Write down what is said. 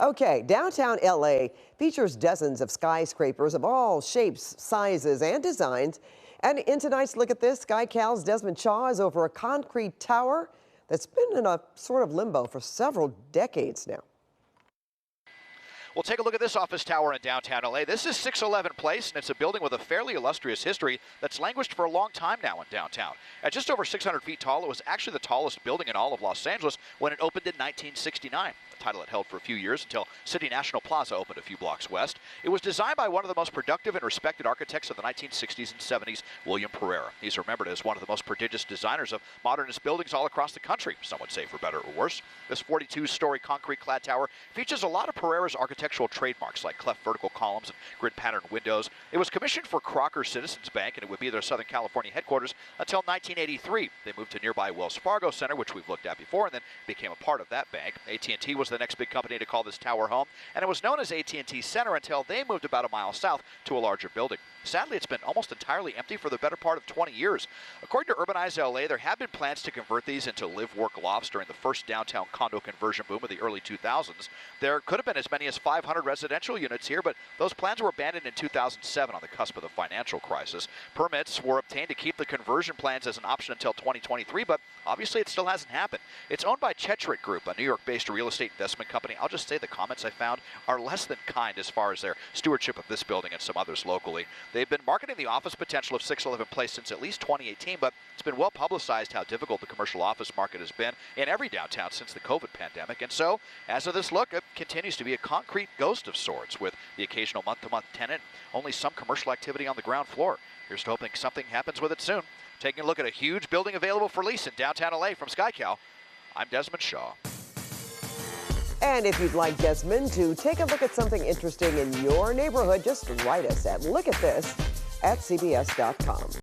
Okay, downtown LA features dozens of skyscrapers of all shapes, sizes, and designs. And in tonight's Look at This, SkyCal's Desmond Shaw is over a concrete tower that's been in a sort of limbo for several decades now. Well, take a look at this office tower in downtown LA. This is 611 Place, and it's a building with a fairly illustrious history that's languished for a long time now in downtown. At just over 600 feet tall, it was actually the tallest building in all of Los Angeles when it opened in 1969. The title it held for a few years until City National Plaza opened a few blocks west. It was designed by one of the most productive and respected architects of the 1960s and 70s, William Pereira. He's remembered as one of the most prodigious designers of modernist buildings all across the country, some would say for better or worse. This 42-story concrete-clad tower features a lot of Pereira's architectural trademarks like cleft vertical columns and grid-patterned windows. It was commissioned for Crocker Citizens Bank, and it would be their Southern California headquarters until 1983. They moved to nearby Wells Fargo Center, which we've looked at before, and then became a part of that bank. AT&T was the next big company to call this tower home, and it was known as AT&T Center until they moved about a mile south to a larger building. Sadly, it's been almost entirely empty for the better part of 20 years. According to Urbanize LA, there have been plans to convert these into live-work lofts during the first downtown condo conversion boom of the early 2000s. There could have been as many as 500 residential units here, but those plans were abandoned in 2007 on the cusp of the financial crisis. Permits were obtained to keep the conversion plans as an option until 2023, but obviously it still hasn't happened. It's owned by Chechrit Group, a New York-based real estate investment company. I'll just say the comments I found are less than kind as far as their stewardship of this building and some others locally. They've been marketing the office potential of 611 Place since at least 2018, but it's been well publicized how difficult the commercial office market has been in every downtown since the COVID pandemic. And so, as of this look, it continues to be a concrete ghost of sorts, with the occasional month-to-month tenant, only some commercial activity on the ground floor. Here's to hoping something happens with it soon. Taking a look at a huge building available for lease in downtown LA from SkyCal, I'm Desmond Shaw. And if you'd like Desmond to take a look at something interesting in your neighborhood, just write us at lookatthis@cbs.com.